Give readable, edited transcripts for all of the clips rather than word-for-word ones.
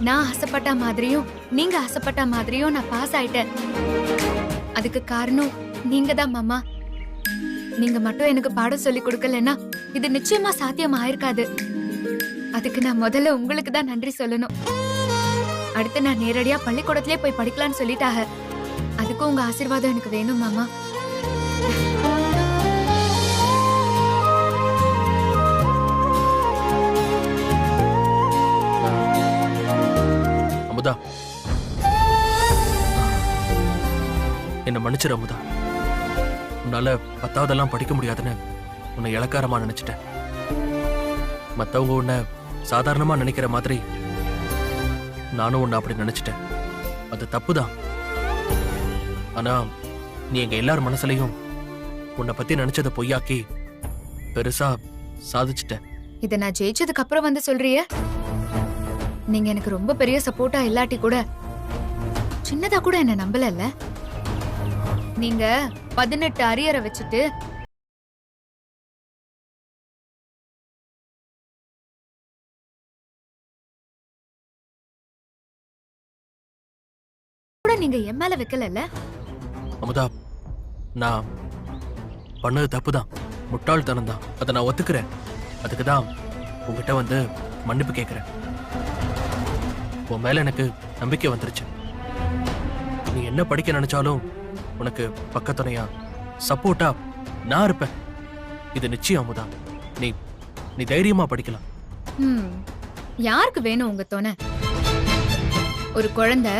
நான் ஆசைப்பட்ட மாதிரியும் நீங்க ஆசைப்பட்ட மாதிரியும் நான் பாஸ் ஆயிட்டேன். அதுக்கு காரணம் நீங்க தான் மாமா. நீங்க மட்டும் எனக்கு பாடம் சொல்லி கொடுக்கலன்னா இது நிச்சயமா சாத்தியம் ஆயிருக்காது. அதுக்கு நான் முதல்ல உங்களுக்கு தான் நன்றி சொல்லணும். அடுத்து நான் நேரடியா பள்ளிக்கூடத்திலே போய் படிக்கலாம்னு சொல்லிட்டாங்க. அதுக்கும் உங்க ஆசீர்வாதம் எனக்கு வேணும் மாமா. அமுதா, என்ன மன்னிச்சிரு அமுதா. உன்னால 10வதெல்லாம் படிக்க முடியாதுன்னு உன்னை இளக்காரமா நினைச்சிட்டேன். மத்தவங்க உன்னை சாதாரணமா நினைக்கிற மாதிரி நானும் உன்னை அப்படி நினைச்சிட்டேன். அது தப்புதான். ஆனா நீ எங்க எல்லார் மனசுலயும் உன்னை பத்தி நினைச்சதை பொய்யாக்கி பெருசா சாதிச்சிட்ட. இத நான் ஜெயிச்சதுக்கு அப்புறம் வந்து சொல்றிய? நீங்க எனக்கு ரொம்ப பெரிய சப்போர்ட்டா இல்லாட்டி கூட சின்னதா கூட என்ன நம்பலல்ல. நீங்க 18 அரியரை வச்சுட்டு கூட நீங்க என் மேல வைக்கலல்ல. அமுதா, நான் பண்ணது தப்புதான், முட்டாள்தனம் தான். அதை நான் ஒத்துக்கிறேன். அதுக்குதான் உங்ககிட்ட வந்து மன்னிப்பு கேட்கிறேன். உன் மேல எனக்கு நம்பிக்கை வந்துருச்சு. நீ என்ன படிக்க நினைச்சாலும் உனக்கு பக்கத்துணையா சப்போர்ட்டா நான் இருப்பேன். இது நிச்சயம் அமுதா. நீ நீ தைரியமா படிக்கலாம். யாருக்கு வேணும் உங்க துணை? ஒரு குழந்தை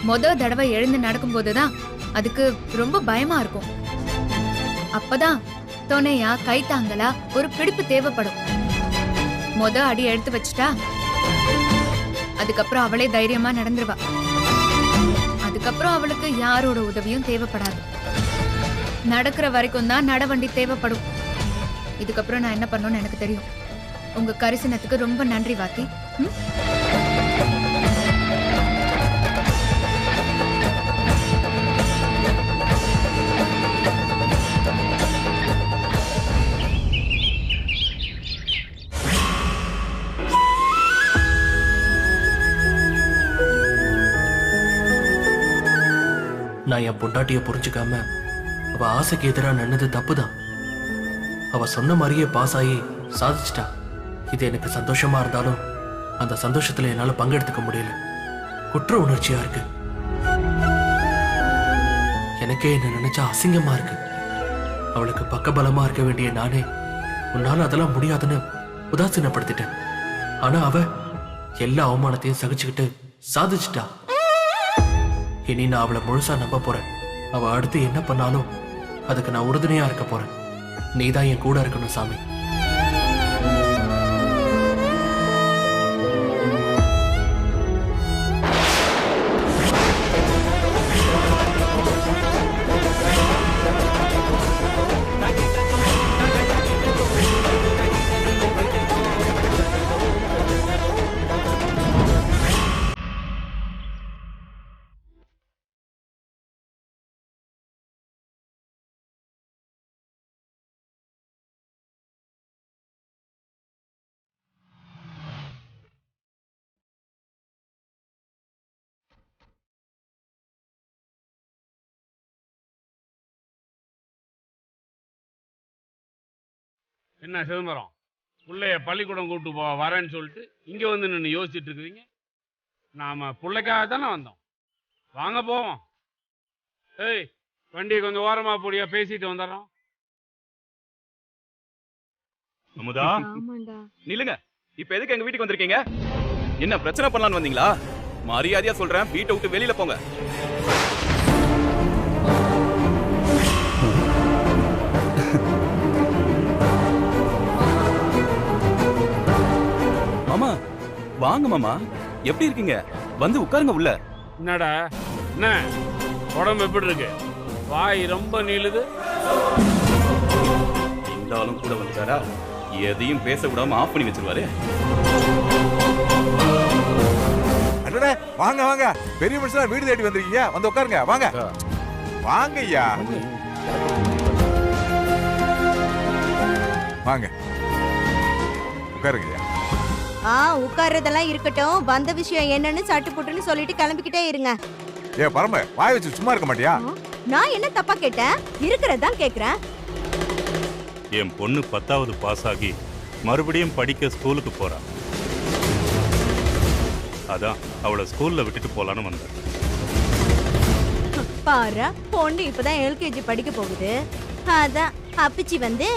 முத தடவை எழுந்து நடக்கும் போதுதான் அதுக்கு ரொம்ப பயமா இருக்கும். அப்பதான் துணையா கை தாங்கலா ஒரு பிடிப்பு தேவைப்படும். முத அடி எடுத்து வச்சுட்டா அதுக்கப்புறம் அவளே தைரியமா நடந்துருவா. அதுக்கப்புறம் அவளுக்கு யாரோட உதவியும் தேவைப்படாது. நடக்கிற வரைக்கும் தான் நடவண்டி தேவைப்படும். இதுக்கப்புறம் நான் என்ன பண்ணணும்னு எனக்கு தெரியும். உங்க கரிசனத்துக்கு ரொம்ப நன்றி வாத்தி. நான் என் பொண்டாட்டிய புரிஞ்சுக்காம அவ ஆசைக்கு எதிராக நின்னது தப்புதான். அவ சொன்ன மாதிரியே பாஸ் ஆகி சாதிச்சிட்டா. இது எனக்கு சந்தோஷமா இருந்தாலும் அந்த சந்தோஷத்துல என்னால பங்கெடுத்துக்க முடியல. குற்ற உணர்ச்சியா இருக்கு. எனக்கே என்ன நினைச்சா அசிங்கமா இருக்கு. அவளுக்கு பக்கபலமா இருக்க வேண்டிய நானே உன்னால அதெல்லாம் முடியாதுன்னு உதாசீனப்படுத்திட்டேன். ஆனா அவ எல்லா அவமானத்தையும் சகிச்சுக்கிட்டு சாதிச்சிட்டா. இனி நான் அவளை முழுசா நம்ப போறேன். அவ அடுத்து என்ன பண்ணாலும் அதுக்கு நான் உறுதுணையா இருக்க போறேன். நீதான் என் கூட இருக்கணும் சாமி. என்ன சிதம்பரம், பிள்ளைய பள்ளிக்கூடம் கூப்பிட்டு வரேன்னு சொல்லிட்டு இங்கே வந்து நின்று யோசிச்சுட்டு இருக்கிறீங்க? நாம் பிள்ளைக்காக தானே வந்தோம். வாங்க போவோம். ஏய், வண்டியை கொஞ்சம் ஓரமாக போடியா, பேசிட்டு வந்துடுறோம். அமுதா, நில்லுங்க. இப்ப எதுக்கு எங்க வீட்டுக்கு வந்திருக்கீங்க? என்ன பிரச்சனை பண்ணலான்னு வந்தீங்களா? மரியாதையா சொல்றேன், வீட்டை விட்டு வெளியில போங்க. மாமா, வாங்க மாமா. எப்படி இருக்கீங்க? வந்து உட்காருங்க உள்ள. என்னடா, என்ன உடம்பு எப்படி இருக்கு? வாய் ரொம்ப நீளுது. இந்த ஆளும் கூட வந்துட்டாரா? எதையும் பேச விடாம ஆஃப் பண்ணி வச்சிருவாரு. வாங்க வாங்க, பெரிய மனுஷனா வீடு தேடி வந்திருக்கீங்க. வந்து உட்காருங்க. வாங்க வாங்க ஐயா, வாங்க உட்காருங்க ஐயா. உட்கார்றதெல்லாம் இருக்கட்டும், வந்த விஷயம் என்னன்னு சட்டு புட்டுன்னு சொல்லிட்டு கிளம்பிக்கிட்டே இருங்க. ஏ பரம, வாய் வச்சு சும்மா இருக்க மாட்டியா? நான் என்ன தப்பா கேட்டேன்? இருக்கிறதான் கேக்குறேன். என் பொண்ணு 10வது பாஸ் ஆகி மறுபடியும் படிக்க ஸ்கூலுக்கு போறா. அதான் அவளை ஸ்கூல்ல விட்டுட்டு போலான்னு வந்தேன். பாரு, பொண்ணு இப்பதான் எல்கேஜி படிக்க போகுது. அதான் அப்பிச்சி வந்து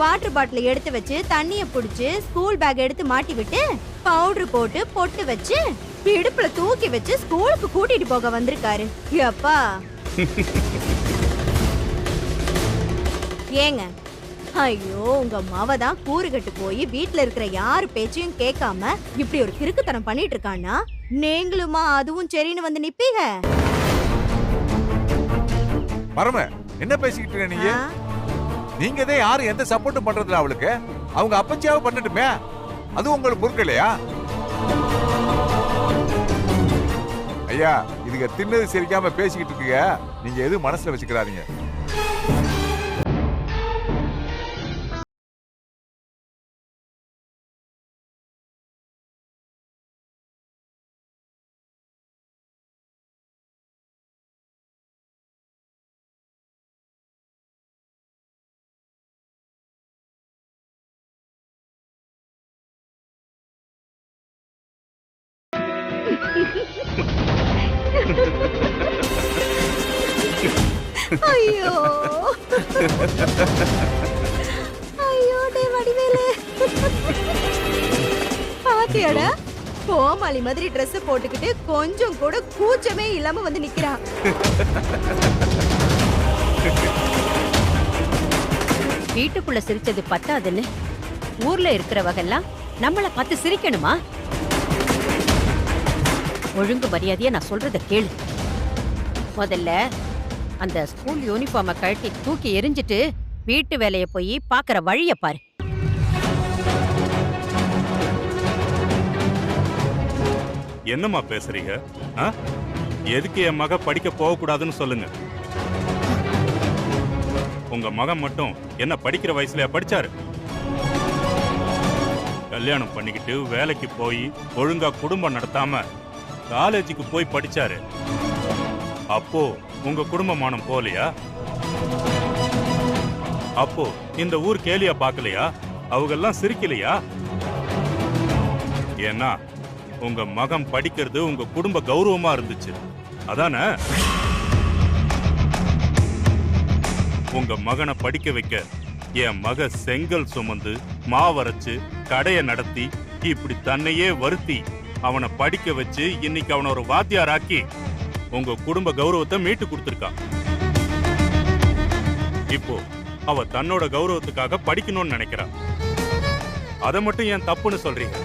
வாட்டர் பாட்டில் எடுத்து வச்சு தண்ணிய புடிச்சு ஸ்கூல் பேக் எடுத்து மாட்டி விட்டு பவுடர் போட்டு பொட்டு வச்சு இடுப்புல தூக்கி வச்சு ஸ்கூலுக்கு கூட்டிட்டு போக வந்திருக்காரு. அப்பா ஏங்க, ஐயோ உங்க மாவ தான் கூறு கட்டு போய் வீட்டுல இருக்கிற யாரு பேச்சையும் கேட்காம இப்படி ஒரு கிறுக்குத்தனம் பண்ணிட்டு இருக்கான்னா நீங்களுமா அதுவும் சரின்னு வந்து நிப்பீங்க? பரம, என்ன பேசிக்கிட்டு இருக்க நீங்க? நீங்க தான் யாரும் எந்த சப்போர்ட்டும் பண்றதுல அவளுக்கு. அவங்க அப்பச்சியாவை பண்ணட்டுமே, அது உங்களுக்கு பொறுக்கலையா? ஐயா, இதுக்கு தின்னது சிரிக்காம பேசிக்கிட்டு இருக்கீங்க. நீங்க எதுவும் மனசுல வச்சுக்கிறாதீங்க. ஐயோ ஐயோ டே வடிவேலு, பாத்தியாடா கோமாளி மாதிரி Dress போட்டுக்கிட்டு கொஞ்சம் கூட கூச்சமே இல்லாம வந்து நிக்கிறான். வீட்டுக்குள்ள சிரிச்சது பத்தாதுன்னு ஊர்ல இருக்கிறவங்கெல்லாம் நம்மள பார்த்து சிரிக்கணுமா? ஒழுங்கு மரியாதையா நான் சொல்றத கேளு. முதல்ல அந்த ஸ்கூல் யூனிஃபார்மை கழட்டி தூக்கி எரிஞ்சிட்டு வீட்டு வேலையை போய் பாக்குற வழிய பாரு. என்னம்மா பேசுறீங்க? எதுக்கு என் மக படிக்க போக கூடாதுன்னு சொல்லுங்க. உங்க மகன் மட்டும் என்ன படிக்கிற வயசுல படிச்சாரு? கல்யாணம் பண்ணிக்கிட்டு வேலைக்கு போய் ஒழுங்கா குடும்பம் நடத்தாம காலேஜுக்கு போய் படிச்சாரு. அப்போ உங்க குடும்பமானம் போலையா? அப்போ இந்த ஊர் கேலியா பார்க்கலையா? அவங்கெல்லாம் சிரிக்கலையா? ஏன்னா உங்க மகன் படிக்கிறது உங்க குடும்ப கௌரவமா இருந்துச்சு, அதானே? உங்க மகனை படிக்க வைக்க என் மக செங்கல் சுமந்து மாவரைச்சு கடைய நடத்தி இப்படி தன்னையே வருத்தி அவனை படிக்க வச்சு இன்னைக்கு அவனை ஒரு வாத்தியாராக்கி உங்க குடும்ப கௌரவத்தை மீட்டு கொடுத்திருக்கான். இப்போ அவ தன்னோட கௌரவத்துக்காக படிக்கணும்னு நினைக்கிறான். அதை மட்டும் ஏன் தப்புன்னு சொல்றீங்க?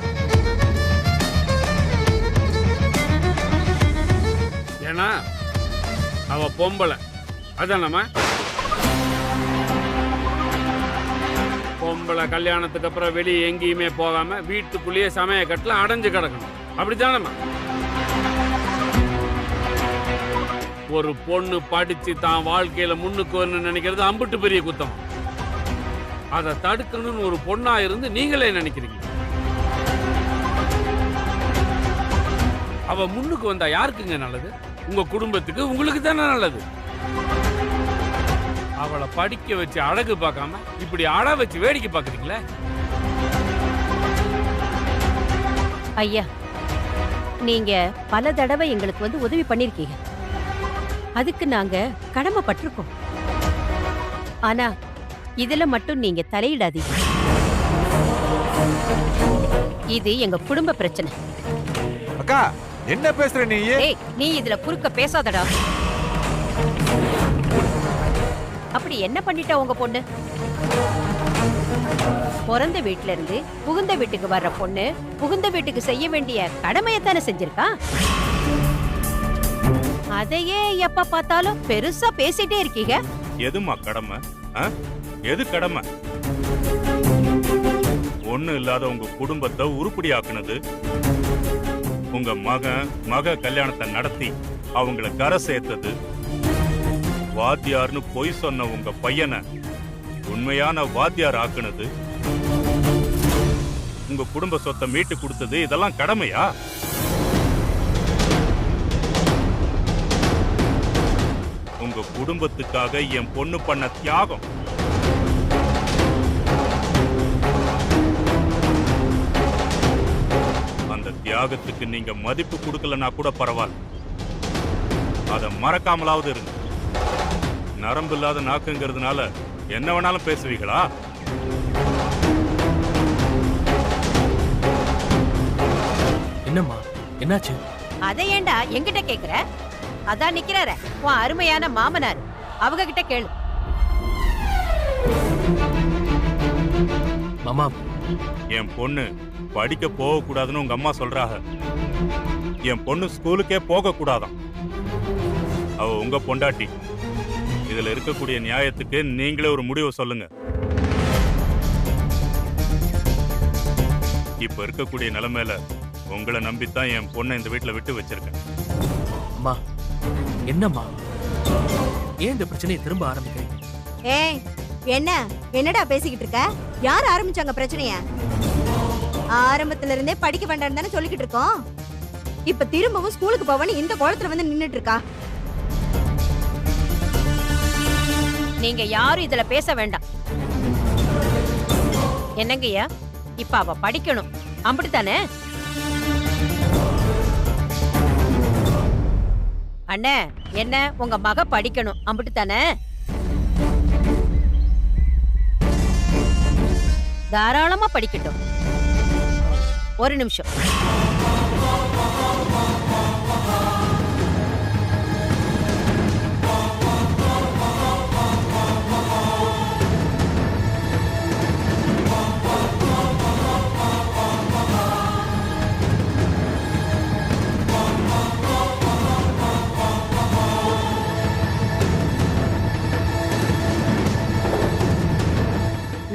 ஏன்னா அவ பொம்பளை, அதானம்மா? பொம்பளை கல்யாணத்துக்கு அப்புறம் வெளியே எங்கேயுமே போகாம வீட்டுக்குள்ளேயே சமய கட்டில அடைஞ்சு கிடக்கணும், அப்படித்தானம்மா? ஒரு பொண்ணு படிச்சு தான் வாழ்க்கையில முன்னுக்கு வரணும்னு நினைக்கிறது அம்புட்டு பெரிய குத்தம். அதை தடுக்கணும்னு ஒரு பொண்ணா இருந்து நீங்களே நினைக்கிறீங்க. அவ முன்னுக்கு வந்தா யாருக்குங்க நல்லது? உங்க குடும்பத்துக்கு, உங்களுக்கு தானே நல்லது. அவளை படிக்க வச்சு அழகு பார்க்காம இப்படி அழ வச்சு வேடிக்கை பார்க்குறீங்களே. ஐயா, நீங்க பல தடவை எங்களுக்கு வந்து உதவி பண்ணிருக்கீங்க, அதுக்கு நாங்க கடமைப்பட்டிருக்கோம். ஆனா இதுல மட்டும் நீங்க தலையிடாதீங்க. இது எங்க குடும்ப பிரச்சனை. அக்கா, என்ன பேசுற நீ? ஏய், நீ இதுல குறுக்க பேசாதடா. அப்படி என்ன பண்ணிட்டா உங்க பொண்ணு? பிறந்த வீட்டுல இருந்து புகுந்த வீட்டுக்கு வர்ற பொண்ணு புகுந்த வீட்டுக்கு செய்ய வேண்டிய கடமையத்தானே செஞ்சிருக்கா. அதையே எப்ப பார்த்தாலும் பெருசா பேசிட்டே இருக்கீங்க. எதுமா கடமை? எது கடமை? ஒண்ணு இல்லாத உங்க குடும்பத்தை உருப்படி ஆக்குனது, உங்க மக கல்யாணத்தை நடத்தி அவங்கள கரை சேர்த்தது, வாத்தியார்னு பொய் சொன்ன உங்க பையனை உண்மையான வாத்தியார் ஆக்குனது, உங்க குடும்ப சொத்தை மீட்டு கொடுத்தது இதெல்லாம் கடமையா? உங்க குடும்பத்துக்காக என் பொண்ணு பண்ண தியாகம். அந்த தியாகத்துக்கு நீங்க மதிப்பு கொடுக்கலன்னா கூட பரவாயில்ல, அதை மறக்காமலாவது இருங்க. நரம்பு இல்லாத நாக்குங்கிறதுனால என்ன வேணாலும் பேசுவீங்களா? என்னம்மா என்னாச்சு? அதை ஏண்டா என்கிட்ட கேக்குற? அதான் நிக்கிறார உன் அருமையான மாமனார், அவங்க கிட்ட கேளு. மாமா, என் பொண்ணு படிக்க போக கூடாதுன்னு உங்க அம்மா சொல்றாங்க. என் பொண்ணு ஸ்கூலுக்கே போக கூடாதாம். அவ உங்க பொண்டாட்டி. இதுல இருக்கக்கூடிய நியாயத்துக்கு நீங்களே ஒரு முடிவு சொல்லுங்க. இப்ப இருக்கக்கூடிய நிலைமையில உங்களை நம்பித்தான் என் பொண்ணை இந்த வீட்டுல விட்டு வச்சிருக்கேன். அம்மா என்னம்மா, ஏன் இந்த பிரச்சனையை திரும்ப ஆரம்பிக்கிறீங்க? ஏய் என்னடா பேசிக்கிட்டு இருக்க? யார் ஆரம்பிச்சாங்க பிரச்சனைய? ஆரம்பத்துல இருந்தே படிக்க வேண்டாம் தானே சொல்லிக்கிட்டு இருக்கோம். இப்ப திரும்பவும் ஸ்கூலுக்கு போவான்னு இந்த கோலத்துல வந்து நின்னுட்டு இருக்கா. நீங்க யாரும் இதுல பேச வேண்டாம். என்னங்கய்யா, இப்ப அவ படிக்கணும் அப்படித்தானே? அண்ணே, என்ன உங்க மக படிக்கணும் அப்படித்தானே? தாராளமா படிக்கட்டும். ஒரு நிமிஷம்.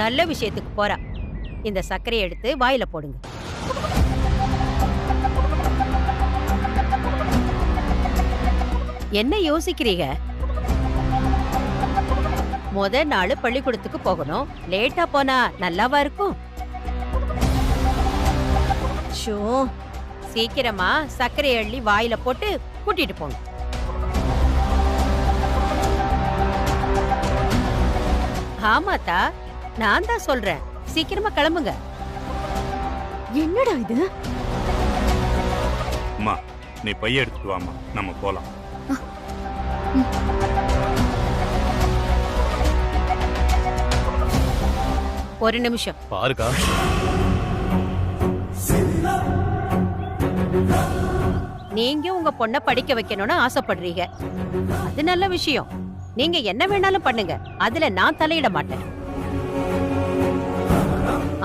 நல்ல விஷயத்துக்கு போறா. இந்த சர்க்கரையை எடுத்து வாயில போடுங்க. என்ன யோசிக்கிறீங்க? முத நாள் பள்ளிக்கூடத்துக்கு போகணும். லேட்டா போனா நல்லாவா இருக்கும்? ஷோ, சீக்கிரமா சர்க்கரையை அள்ளி வாயில போட்டு கூட்டிட்டு போங்க. ஆமாத்தா, நான் தான் சொல்றேன். சீக்கிரமா கிளம்புங்க. என்னடா இது? அம்மா, நீ பைய எடுத்துட்டு வாமா, நம்ம போலாம். ஒரு நிமிஷம் பாருக்கா. நீங்க உங்க பொண்ண படிக்க வைக்கணும்னு ஆசைப்படுறீங்க. அது நல்ல விஷயம். நீங்க என்ன வேணாலும் பண்ணுங்க, அதுல நான் தலையிட மாட்டேன்.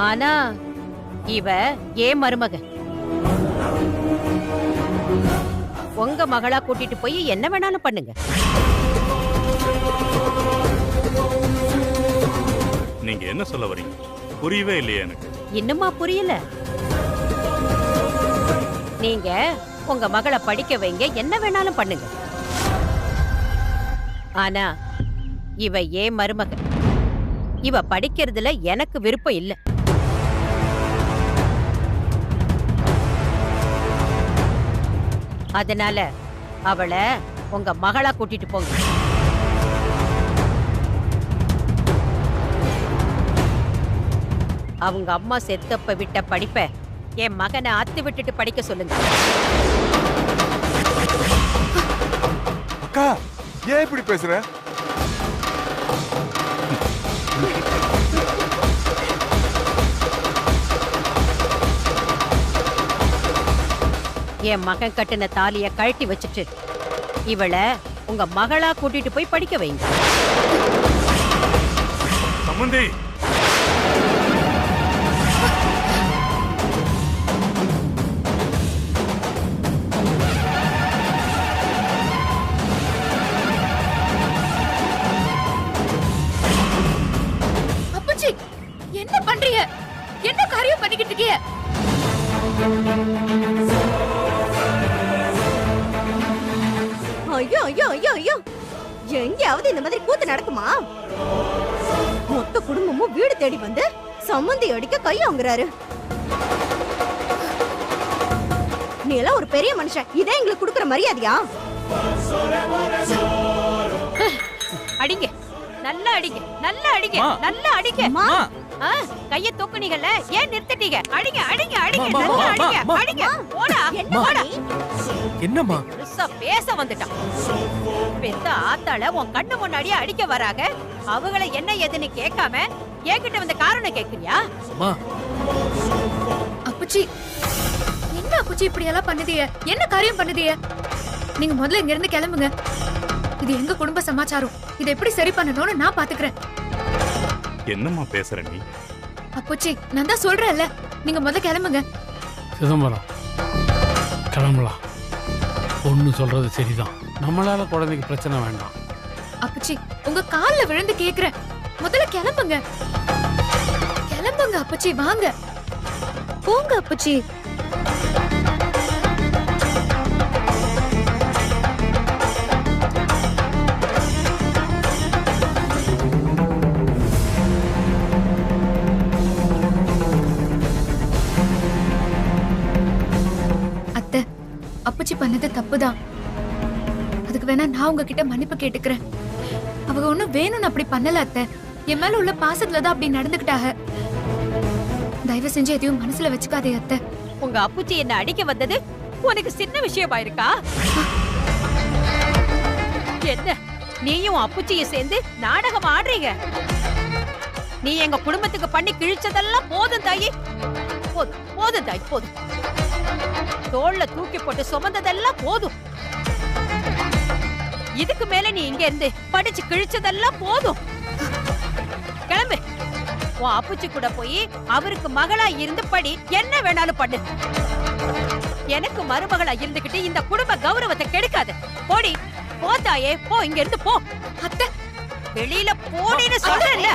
ஆனா இவ ஏன் மருமக? உங்க மகளா கூட்டிட்டு போய் என்ன வேணாலும் பண்ணுங்க. நீங்க என்ன சொல்ல வரீங்க? புரியவே இல்லையா எனக்கு? இன்னுமா புரியல? நீங்க உங்க மகளை படிக்க வைங்க, என்ன வேணாலும் பண்ணுங்க. ஆனா இவ ஏன் மருமக. இவ படிக்கிறதுல எனக்கு விருப்பம் இல்ல. அதனால அவளை உங்க மகளா கூட்டிட்டு போங்க. அவங்க அம்மா செத்தப்ப விட்ட படிப்பை என் மகனை அத்து விட்டுட்டு படிக்க சொல்லுங்க. அக்கா, ஏன் இப்படி பேசுற? என் மகன் கட்டின தாலிய கழட்டி வச்சுட்டு இவளை உங்க மகளா கூட்டிட்டு போய் படிக்க வைங்க. சம்பந்தி, அப்பச்சி என்ன பண்றீங்க? என்ன காரியம் பண்ணிக்கிட்டு இருக்கீங்க? ஐயோ ஐயோ ஐயோ ஐயோ, எங்கேயாவது இந்த மாதிரி கூத்து நடக்குமா? மொத்த குடும்பமும் வீடு தேடி வந்து சம்மந்தி அடிக்க கையாங்குறாரு. நீ எல்லாம் ஒரு பெரிய மனுஷன், இதே எங்களுக்கு கொடுக்குற மரியாதையா? அடிங்க, நல்லா அடிங்க, நல்லா அடிங்க, நல்லா அடிங்க. கைய தூக்குனீங்கல்ல, ஏன் நிறுத்திட்டீங்க? அடிங்க, அடிங்க, அடிங்க, நல்லா அடிங்க, அடிங்க. போடா, போடா. என்னம்மா பெருசா பேச வந்துட்டான். பெத்த ஆத்தாள உன் கண்ணு முன்னாடியே அடிக்க வராங்க. அவங்கள என்ன ஏதுன்னு கேட்காம என்கிட்ட வந்து காரணம் கேக்குறியா? அம்மா அப்புச்சி, என்ன அப்புச்சி இப்படி எல்லாம் பண்ணுதிய? என்ன காரியம் பண்ணுதிய? நீங்க முதல்ல இங்க இருந்து கிளம்புங்க. இது எங்க குடும்ப சமாச்சாரம். இதை எப்படி சரி பண்ணணும்னு நான் பாத்துக்கிறேன். என்னம்மா பேசுற நீ? அப்புச்சி, நான் தான் சொல்றேன்ல, நீங்க முதல்ல கிளம்புங்க. சிதம்பரம், கிளம்பலாம். பொண்ணு சொல்றது சரிதான். நம்மளால குழந்தைக்கு பிரச்சனை வேண்டாம். அப்புச்சி, உங்க கால்ல விழுந்து கேக்குறேன், முதல்ல கிளம்புங்க. கிளம்புங்க அப்புச்சி, வாங்க போங்க அப்புச்சி. அத்தை, அப்புச்சி பண்ணது தப்புதான். அதுக்கு வேணா நான் உங்ககிட்ட மன்னிப்பு கேட்டுக்கிறேன். அவங்க ஒண்ணும் வேணும்னு அப்படி பண்ணல அத்தை. என் மேல உள்ள பாசத்துலதான் அப்படி நடந்துக்கிட்டாங்க. தயவு செஞ்சு எதையும் மனசுல வச்சுக்காதே அத்தை. உங்க அப்புச்சி என்ன அடிக்க வந்தது உனக்கு சின்ன விஷயமா இருக்கா? என்ன நீயும் அப்புச்சியும் சேர்ந்து நாடகம் ஆடுறீங்க? நீ எங்க குடும்பத்துக்கு பண்ணி கிழிச்சதெல்லாம் போதும் தாயி, போதும் போதும் தாய், போதும். தோள்ல தூக்கி போட்டு சுமந்ததெல்லாம் போதும். இதுக்கு மேல நீ இங்க இருந்து படிச்சு கிழிச்சதெல்லாம் போதும். கிளம்பு. உன் அப்புச்சி கூட போய் அவருக்கு மகளா இருந்து படி, என்ன வேணாலும் பண்ணு. எனக்கு மருமகளா இருந்துகிட்டு இந்த குடும்ப கௌரவத்தை கெடுக்காத. போடி, போ தாயே, போ, இங்க இருந்து போ. அத்தை, வெளியில போடின்னு சொல்றேன்ல.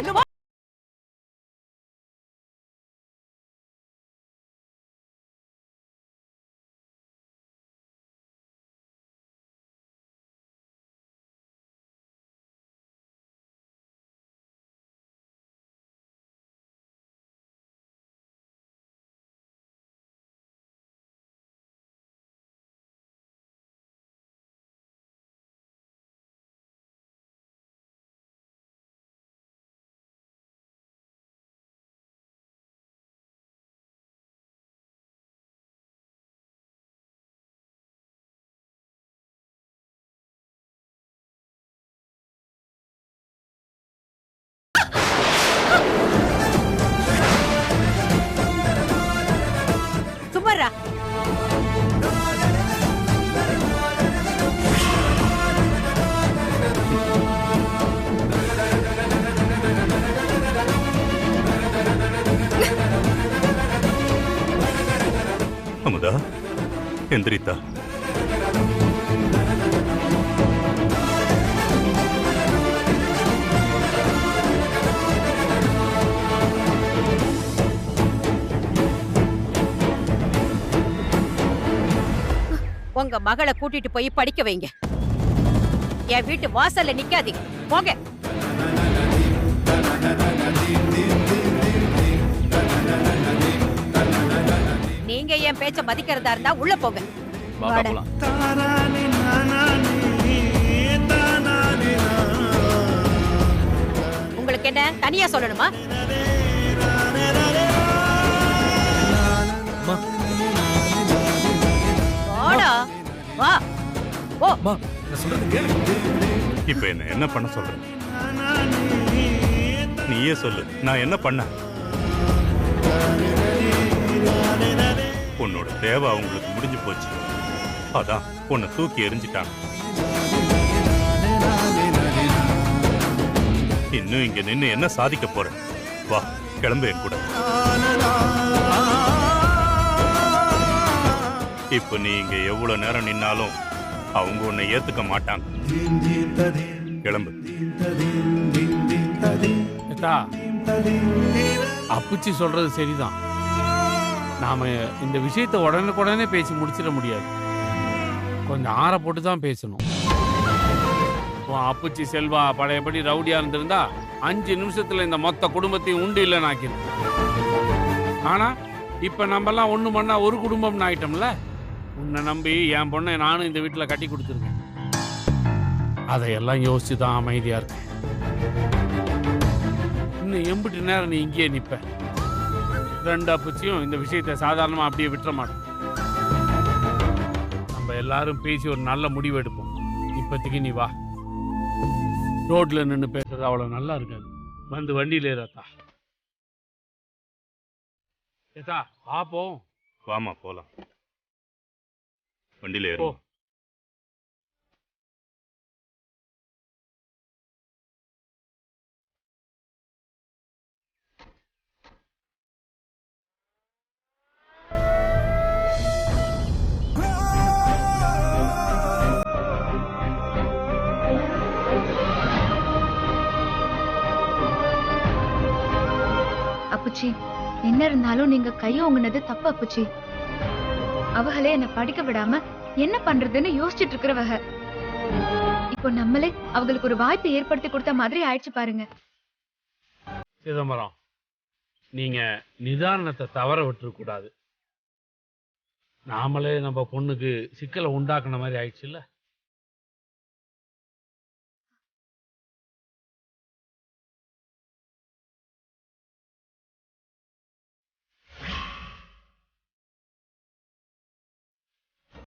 சுமரா, அமுதா, எந்திரித்தா. உங்க மகளை கூட்டிட்டு போய் படிக்க வைங்க. என் வீட்டு வாசல்ல நிக்காதீங்க, போங்க. நீங்க என் பேச்ச மதிக்கிறதா இருந்தா உள்ள போங்க. உங்களுக்கு என்ன தனியா சொல்லணுமா? வாடா, வா, போ. இப்ப என்ன பண்ண சொல்ற? நீயே சொல்லு, நான் என்ன பண்ண? உன்னோட தேவை அவங்களுக்கு முடிஞ்சு போச்சு. அதான் உன்னை தூக்கி எறிஞ்சிட்டாங்க. இன்னும் இங்க நின்னு என்ன சாதிக்க போற? வா, கிளம்பு என் கூட. இப்ப நீ இங்க எவ்வளவு நேரம் நின்னாலும் அவங்க உன்னை ஏத்துக்க மாட்டாங்க. கிளம்பு. அப்புச்சி சொல்றது சரிதான். நாம இந்த விஷயத்தை உடனுக்குடனே பேசி முடிச்சிட முடியாது. கொஞ்சம் ஆற போட்டு தான் பேசணும். அப்புச்சி செல்வா பழையபடி ரவுடியா இருந்திருந்தா 5 நிமிஷத்துல இந்த மொத்த குடும்பத்தையும் உண்டு இல்லைன்னு ஆக்கிடும். ஆனா இப்ப நம்ம எல்லாம் ஒண்ணு மண்ணா ஒரு குடும்பம்னு ஆயிட்டோம்ல. உன்னை நம்பி என் பொண்ணை நானும் இந்த வீட்டில் கட்டி கொடுத்துருக்கேன். அதையெல்லாம் யோசிச்சு தான் அமைதியா இருக்கேன். இன்னும் எம்பிட்டு நேரம் நீ இங்கேயே நிற்ப? ரெண்டு அப்பச்சியும் இந்த விஷயத்தை சாதாரணமாக அப்படியே விட்டுற மாட்டோம். நம்ம எல்லாரும் பேசி ஒரு நல்ல முடிவு எடுப்போம். இப்போதைக்கு நீ வா. ரோட்ல நின்று பேசுறது அவ்வளோ நல்லா இருக்காது. வந்து வண்டியில் ஏறாத்தா. ஏத்தா பாப்போம். வாமா போலாம். வண்டியில ஓ ஏறு. அப்புச்சி, என்ன இருந்தாலும் நீங்க கையோங்குனது தப்பு அப்புச்சி. அவங்களே என்ன படிக்க விடாம என்ன பண்றதுன்னு யோசிச்சுட்டு இருக்கிறவங்க. இப்போ நம்மளே அவங்களுக்கு ஒரு வாய்ப்பு ஏற்படுத்தி கொடுத்த மாதிரி ஆயிடுச்சு பாருங்க. சிதம்பரம், நீங்க நிதானத்தை தவற விட்டுறக்கூடாது. நாமளே நம்ம பொண்ணுக்கு சிக்கலை உண்டாக்குன மாதிரி ஆயிடுச்சு இல்ல?